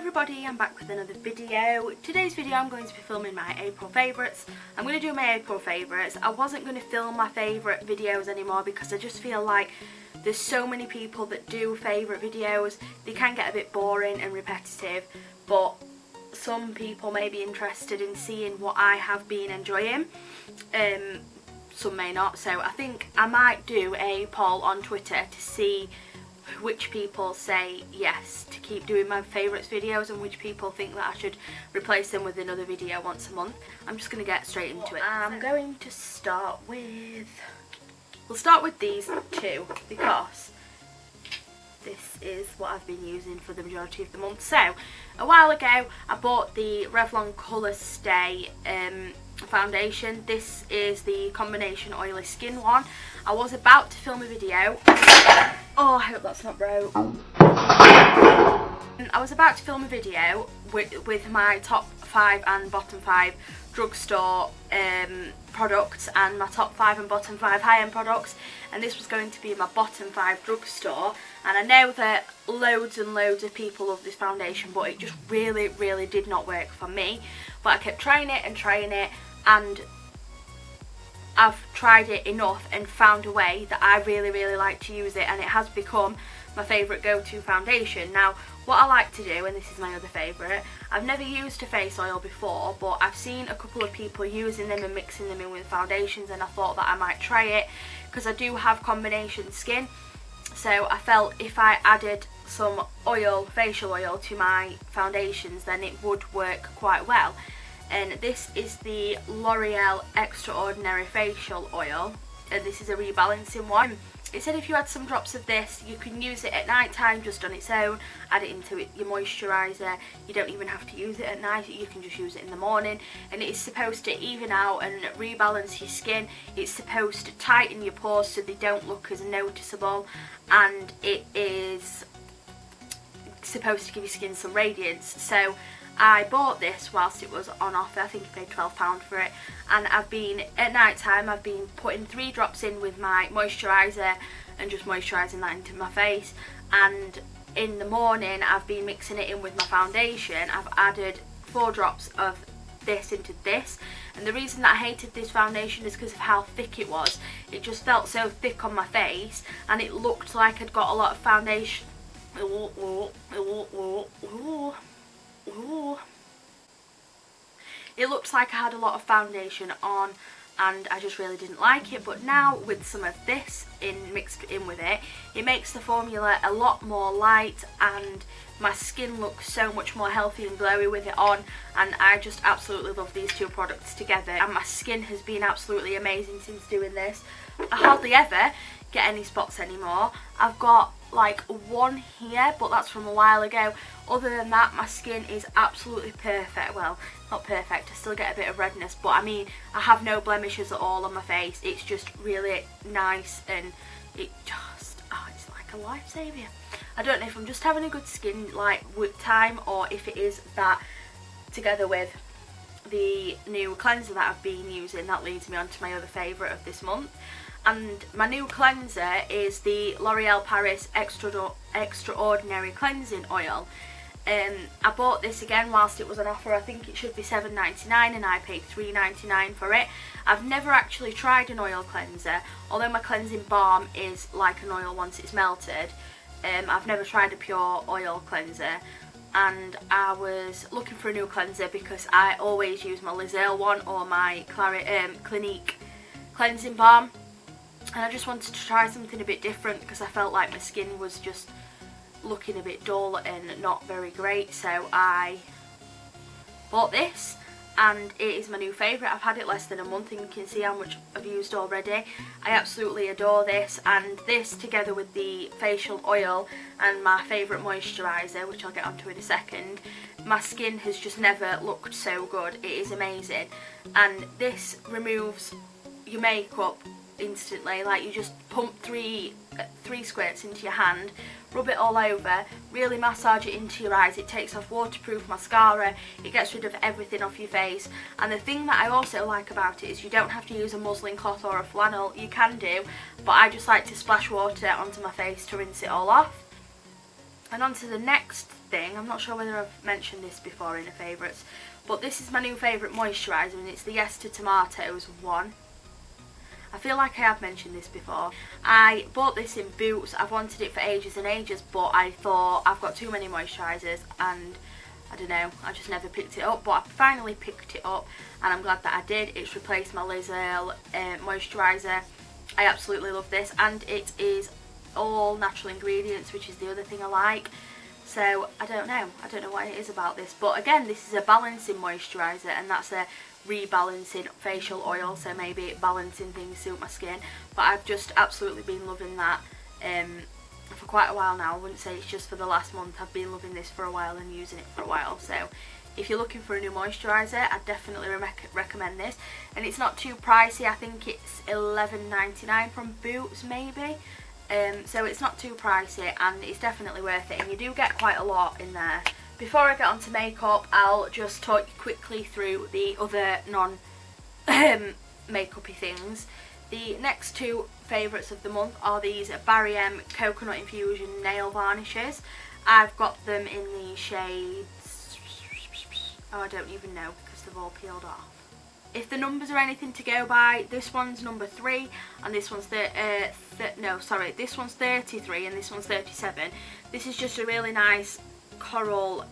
everybody, I'm back with another video. Today's video I'm going to be filming my April favourites. I'm going to do my April favourites. I wasn't going to film my favourite videos anymore because I just feel like there's so many people that do favourite videos. They can get a bit boring and repetitive, but some people may be interested in seeing what I have been enjoying. Some may not, so I think I might do a poll on Twitter to see which people say yes to keep doing my favourites videos and which people think that I should replace them with another video once a month. I'm just going to get straight into it. I'm going to start with, we'll start with these two because this is what I've been using for the majority of the month. So a while ago I bought the Revlon Colourstay foundation. This is the combination oily skin one. I was about to film a video. Oh, I hope that's not broke. I was about to film a video with my top 5 and bottom 5 drugstore products and my top 5 and bottom 5 high-end products, and this was going to be my bottom 5 drugstore. And I know that loads and loads of people love this foundation, but it just really did not work for me. But I kept trying it and I've tried it enough and found a way that I really like to use it, and it has become my favourite go-to foundation. Now what I like to do, and this is my other favourite, I've never used a face oil before, but I've seen a couple of people using them and mixing them in with foundations, and I thought that I might try it because I do have combination skin. So I felt if I added some oil, facial oil, to my foundations, then it would work quite well. And this is the Loreal Extraordinary Facial Oil, and this is a rebalancing one. It said if you add some drops of this, you can use it at night time just on its own, add it into your moisturiser. You don't even have to use it at night, you can just use it in the morning, and it is supposed to even out and rebalance your skin. It's supposed to tighten your pores so they don't look as noticeable, and it is supposed to give your skin some radiance. So I bought this whilst it was on offer. I think I paid £12 for it, and I've been, at night time, I've been putting 3 drops in with my moisturiser and just moisturising that into my face, and in the morning I've been mixing it in with my foundation. I've added 4 drops of this into this, and the reason that I hated this foundation is because of how thick it was. It just felt so thick on my face, and it looked like I'd got a lot of foundation. It looks like I had a lot of foundation on, and I just really didn't like it. But now with some of this mixed in with it, it makes the formula a lot more light, and my skin looks so much more healthy and glowy with it on, and I just absolutely love these two products together, and my skin has been absolutely amazing since doing this. I hardly ever get any spots anymore. I've got like one here, but that's from a while ago. Other than that, my skin is absolutely perfect. Well, not perfect, I still get a bit of redness, but I mean, I have no blemishes at all on my face. It's just really nice, and it just, oh, it's like a lifesaver. I don't know if I'm just having a good skin like with time, or if it is that together with the new cleanser that I've been using, that leads me on to my other favourite of this month. And my new cleanser is the L'Oreal Paris Extraordinary Cleansing Oil. I bought this again whilst it was on offer. I think it should be $7.99 and I paid $3.99 for it. I've never actually tried an oil cleanser, although my cleansing balm is like an oil once it's melted. I've never tried a pure oil cleanser, and I was looking for a new cleanser because I always use my Loreal one or my Clinique cleansing balm. And I just wanted to try something a bit different because I felt like my skin was just looking a bit dull and not very great. So I bought this, and it is my new favourite. I've had it less than a month and you can see how much I've used already. I absolutely adore this, and this together with the facial oil and my favourite moisturiser, which I'll get onto in a second, my skin has just never looked so good. It is amazing, and this removes your makeup instantly. Like, you just pump three squirts into your hand, rub it all over, really massage it into your eyes. It takes off waterproof mascara, it gets rid of everything off your face. And the thing that I also like about it is you don't have to use a muslin cloth or a flannel. You can do, but I just like to splash water onto my face to rinse it all off. And on to the next thing. I'm not sure whether I've mentioned this before in a favourites, but this is my new favourite moisturiser, and it's the Yes to Tomatoes one. I feel like I have mentioned this before. I bought this in Boots. I've wanted it for ages and ages, but I thought I've got too many moisturisers and I don't know, I just never picked it up, but I finally picked it up and I'm glad that I did. It's replaced my Loreal moisturiser. I absolutely love this, and it is all natural ingredients, which is the other thing I like. So I don't know what it is about this, but again, this is a balancing moisturiser, and that's a rebalancing facial oil, so maybe balancing things suit my skin. But I've just absolutely been loving that for quite a while now. I wouldn't say it's just for the last month. I've been loving this for a while and using it for a while. So if you're looking for a new moisturiser, I definitely recommend this, and it's not too pricey. I think it's $11.99 from Boots maybe. So it's not too pricey and it's definitely worth it, and you do get quite a lot in there. Before I get on to makeup, I'll just talk you quickly through the other non-makeup-y things. The next two favourites of the month are these Barry M Coconut Infusion nail varnishes. I've got them in the shades, oh, I don't even know because they've all peeled off. If the numbers are anything to go by, this one's number 3 and this one's this one's 33 and this one's 37. This is just a really nice coral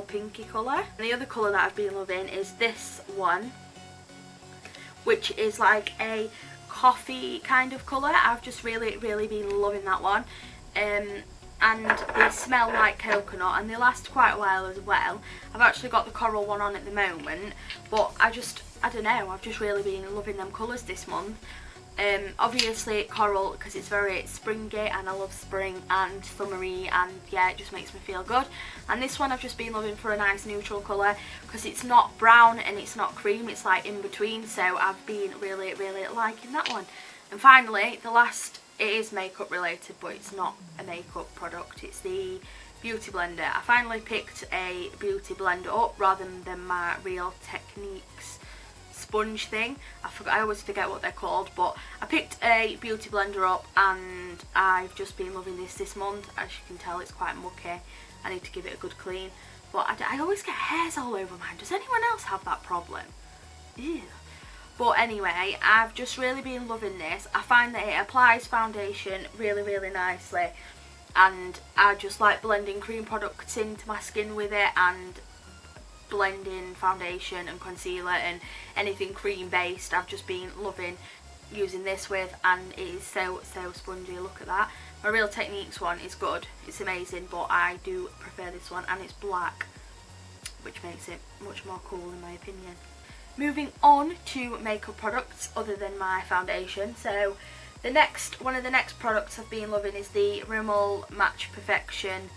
pinky colour. And the other colour that I've been loving is this one, which is like a coffee kind of colour. I've just really been loving that one. And they smell like coconut and they last quite a while as well. I've actually got the coral one on at the moment, but I don't know, I've just really been loving them colours this month. Obviously coral because it's very springy and I love spring and summery, and yeah, it just makes me feel good. And this one I've just been loving for a nice neutral colour because it's not brown and it's not cream, it's like in between, so I've been really liking that one. And finally, the last, it is makeup related but it's not a makeup product, it's the beauty blender. I finally picked a beauty blender up rather than my Real Techniques sponge thing. I always forget what they're called, but I picked a beauty blender up and I've just been loving this month. As you can tell, it's quite mucky. I need to give it a good clean, but I always get hairs all over mine. Does anyone else have that problem? Ew. But anyway, I've just really been loving this. I find that it applies foundation really nicely, and I just like blending cream products into my skin with it and blending foundation and concealer and anything cream based. I've just been loving using this with, and it is so spongy. Look at that. My Real Techniques one is good, it's amazing, but I do prefer this one, and it's black, which makes it much more cool in my opinion. Moving on to makeup products other than my foundation. So one of the next products I've been loving is the Rimmel Match Perfection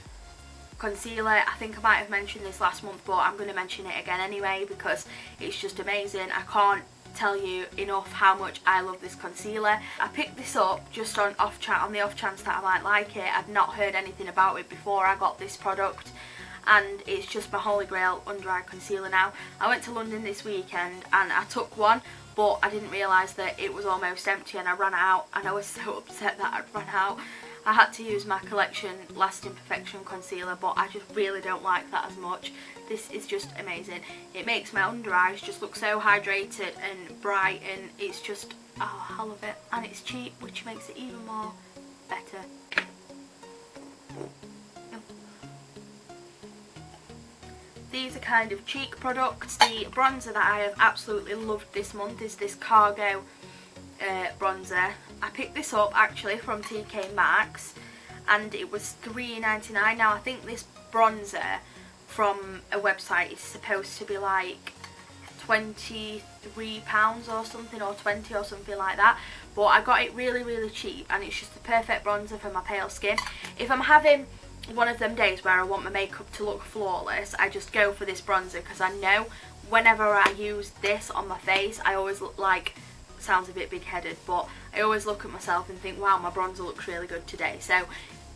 concealer. I think I might have mentioned this last month, but I'm going to mention it again anyway because it's just amazing. I can't tell you enough how much I love this concealer. I picked this up just on the off chance that I might like it. I'd not heard anything about it before I got this product, and it's just my holy grail under eye concealer now. I went to London this weekend and I took one, but I didn't realise that it was almost empty and I ran out, and I was so upset that I'd run out. I had to use my Collection Lasting Perfection concealer, but I just really don't like that as much. This is just amazing. It makes my under eyes just look so hydrated and bright, and it's just, oh, I love it. And it's cheap, which makes it even more better. These are kind of cheek products. The bronzer that I have absolutely loved this month is this Cargo bronzer. I picked this up actually from TK Maxx and it was $3.99. Now I think this bronzer from a website is supposed to be like £23 or something, or 20 or something like that, but I got it really cheap, and it's just the perfect bronzer for my pale skin. If I'm having one of them days where I want my makeup to look flawless, I just go for this bronzer because I know whenever I use this on my face, I always look like, sounds a bit big-headed, but I always look at myself and think, wow, my bronzer looks really good today. So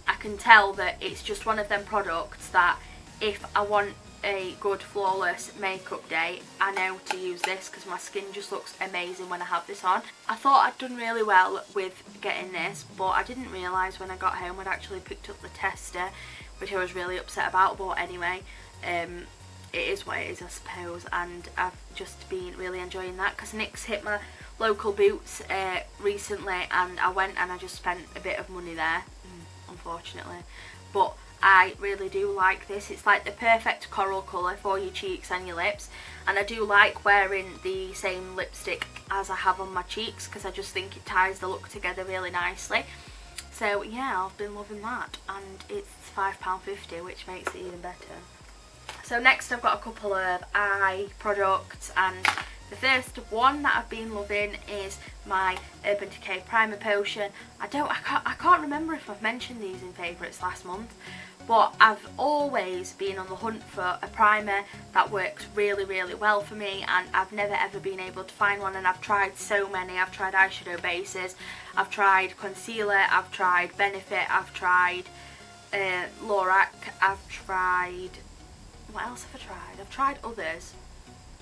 I can tell that it's just one of them products that if I want a good flawless makeup day, I know to use this because my skin just looks amazing when I have this on. I thought I'd done really well with getting this, but I didn't realise when I got home I'd actually picked up the tester, which I was really upset about. But anyway, it is what it is, I suppose, and I've just been really enjoying that because Nick's hit my local Boots recently, and I went and I just spent a bit of money there, unfortunately. But I really do like this. It's like the perfect coral colour for your cheeks and your lips, and I do like wearing the same lipstick as I have on my cheeks because I just think it ties the look together really nicely. So yeah, I've been loving that, and it's £5.50, which makes it even better. So next I've got a couple of eye products, and the first one that I've been loving is my Urban Decay Primer Potion. I can't remember if I've mentioned these in favourites last month, but I've always been on the hunt for a primer that works really, really well for me, and I've never ever been able to find one, and I've tried so many. I've tried eyeshadow bases, I've tried concealer, I've tried Benefit, I've tried Loreal, I've tried... what else have I tried? I've tried others.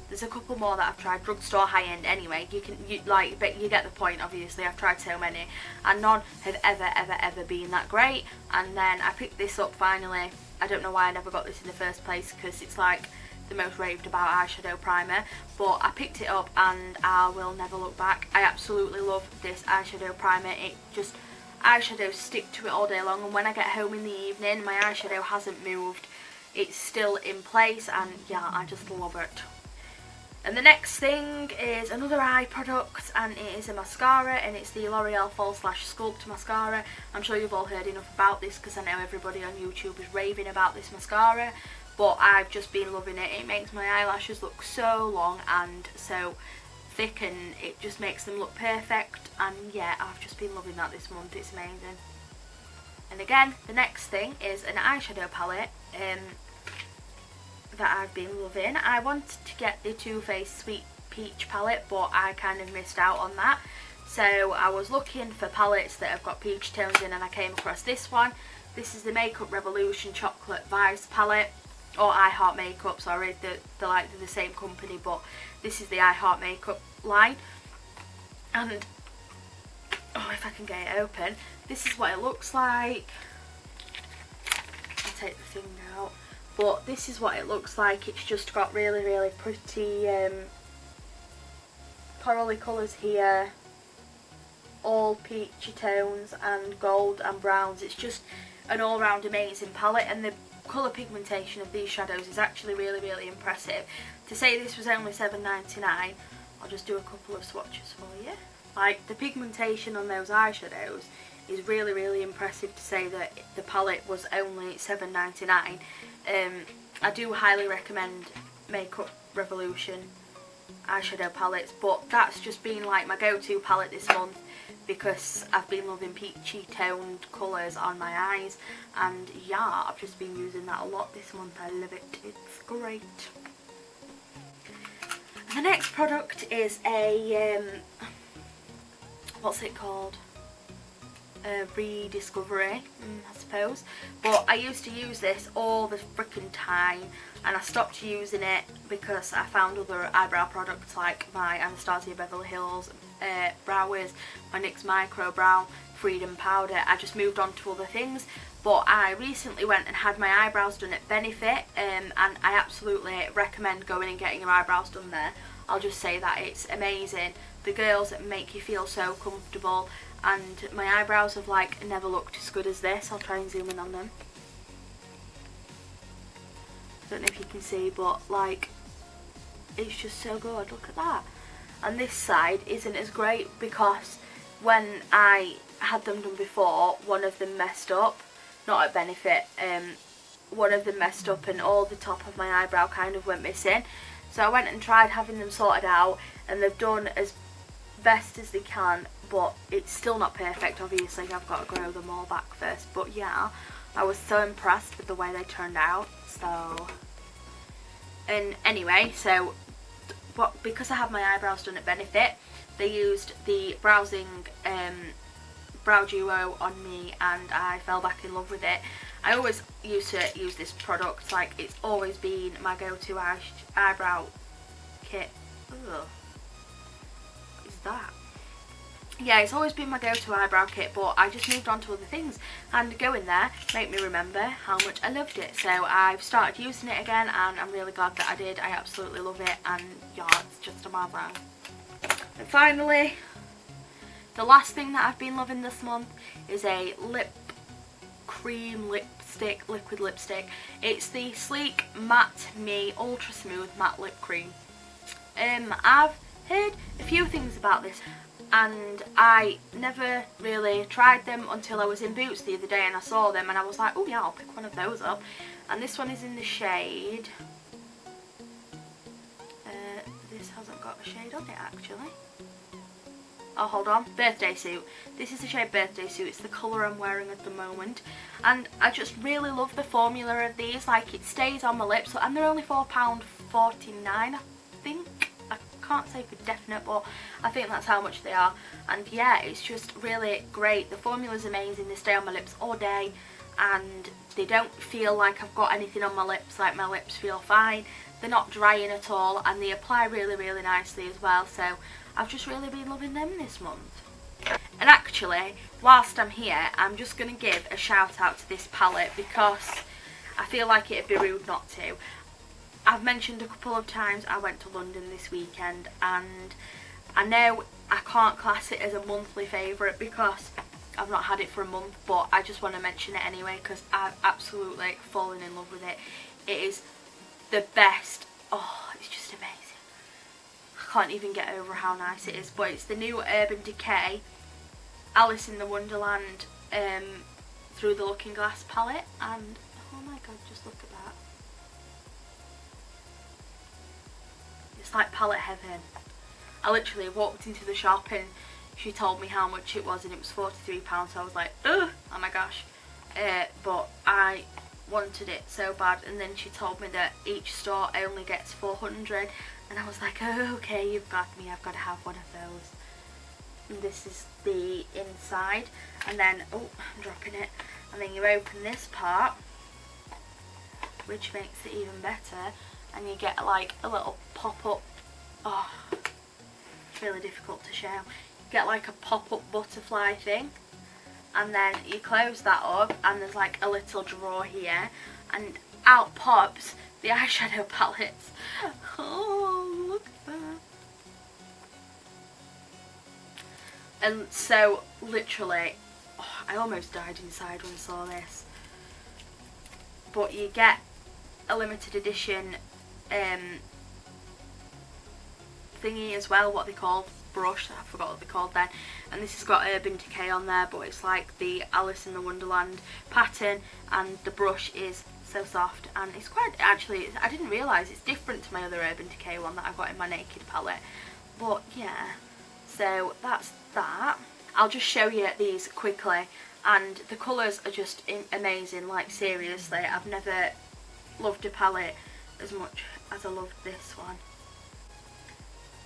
There's a couple more that I've tried, drugstore high-end anyway, but you get the point. Obviously I've tried so many and none have ever been that great, and then I picked this up finally. I don't know why I never got this in the first place because it's like the most raved about eyeshadow primer, but I picked it up and I will never look back. I absolutely love this eyeshadow primer. It just, eyeshadows stick to it all day long, and when I get home in the evening my eyeshadow hasn't moved, it's still in place, and yeah, I just love it. And the next thing is another eye product, and it is a mascara, and it's the L'Oreal False Lash Sculpt mascara. I'm sure you've all heard enough about this because I know everybody on YouTube is raving about this mascara, but I've just been loving it. It makes my eyelashes look so long and so thick, and it just makes them look perfect, and yeah, I've just been loving that this month. It's amazing. And again, the next thing is an eyeshadow palette that I've been loving. I wanted to get the Too Faced Sweet Peach palette, but I kind of missed out on that. So I was looking for palettes that have got peach tones in, and I came across this one. This is the Makeup Revolution Chocolate Vibes palette, or I Heart Makeup, sorry, they're the same company, but this is the I Heart Makeup line. And oh, if I can get it open, this is what it looks like. I'll take the thing out. But this is what it looks like. It's just got really, really pretty corally colours here, all peachy tones and gold and browns. It's just an all-round amazing palette, and the colour pigmentation of these shadows is actually really, really impressive. To say this was only £7.99, I'll just do a couple of swatches for you. Like, the pigmentation on those eyeshadows is really, really impressive to say that the palette was only £7.99. I do highly recommend Makeup Revolution eyeshadow palettes, but that's just been like my go-to palette this month because I've been loving peachy toned colours on my eyes, and yeah, I've just been using that a lot this month. I love it, it's great. The next product is a what's it called? Rediscovery, I suppose, but I used to use this all the freaking time, and I stopped using it because I found other eyebrow products like my Anastasia Beverly Hills Brow Wiz, my NYX Micro Brow Freedom Powder. I just moved on to other things, but I recently went and had my eyebrows done at Benefit, and I absolutely recommend going and getting your eyebrows done there. I'll just say that it's amazing. The girls make you feel so comfortable, and my eyebrows have like never looked as good as this. I'll try and zoom in on them. I don't know if you can see, but like, it's just so good. Look at that. And this side isn't as great because when I had them done before, one of them messed up. Not at Benefit. One of them messed up and all the top of my eyebrow kind of went missing. So I went and tried having them sorted out, and they've done as best as they can, but it's still not perfect. Obviously I've got to grow them all back first, but yeah, I was so impressed with the way they turned out. So, and anyway, so because I had my eyebrows done at Benefit, they used the Brow Duo on me, and I fell back in love with it. I always used to use this product, like it's always been my go-to eyebrow kit. Ugh. What is that? Yeah, it's always been my go-to eyebrow kit, but I just moved on to other things, and going there made me remember how much I loved it. So I've started using it again, and I'm really glad that I did. I absolutely love it, and yeah, it's just a marvel. And finally, the last thing that I've been loving this month is a lip cream lipstick, liquid lipstick. It's the Sleek Matte Me Ultra Smooth Matte Lip Cream. I've heard a few things about this, and I never really tried them until I was in Boots the other day and I saw them and I was like, oh yeah, I'll pick one of those up. And this one is in the shade, this hasn't got a shade on it actually. Oh, hold on, Birthday Suit. This is the shade Birthday Suit. It's the colour I'm wearing at the moment. And I just really love the formula of these. Like, it stays on my lips, and they're only £4.49, I think. I can't say for definite, but I think that's how much they are. And yeah, it's just really great. The formula's amazing. They stay on my lips all day, and they don't feel like I've got anything on my lips. Like, my lips feel fine. They're not drying at all, and they apply really, really nicely as well. So I've just really been loving them this month. And actually, whilst I'm here, I'm just going to give a shout out to this palette because I feel like it'd be rude not to. I've mentioned a couple of times I went to London this weekend, and I know I can't class it as a monthly favourite because I've not had it for a month, but I just want to mention it anyway because I've absolutely fallen in love with it. It is the best. Oh, it's just amazing. I can't even get over how nice it is. But it's the new Urban Decay Alice in the Wonderland Through the Looking Glass palette, and oh my god, just look at that. It's like palette heaven. I literally walked into the shop and she told me how much it was, and it was £43, so I was like, ugh, oh my gosh. But I wanted it so bad, and then she told me that each store only gets 400, and I was like, oh, okay, you've got me, I've got to have one of those. And this is the inside, and then, oh, I'm dropping it, and then you open this part, which makes it even better, and you get like a little pop-up. Oh, it's really difficult to show. You get like a pop-up butterfly thing, and then you close that up, and there's like a little drawer here, and out pops the eyeshadow palettes. Oh, look at that. And so literally, oh, I almost died inside when I saw this. But you get a limited edition thingy as well, what they called, brush, I forgot what they called then. And this has got Urban Decay on there, but it's like the Alice in the Wonderland pattern, and the brush is so soft, and it's quite, actually, I didn't realise it's different to my other Urban Decay one that I got in my Naked palette. But yeah, so that's that. I'll just show you these quickly, and the colours are just amazing. Like, seriously, I've never loved a palette as much as I loved this one.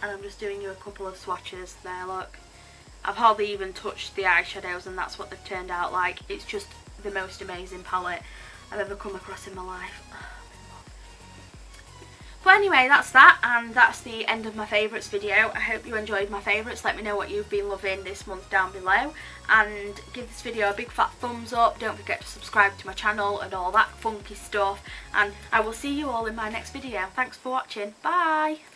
And I'm just doing you a couple of swatches there, look. I've hardly even touched the eyeshadows, and that's what they've turned out like. It's just the most amazing palette I've ever come across in my life. But anyway, that's that, and that's the end of my favourites video. I hope you enjoyed my favourites. Let me know what you've been loving this month down below, and give this video a big fat thumbs up. Don't forget to subscribe to my channel and all that funky stuff, and I will see you all in my next video. Thanks for watching. Bye!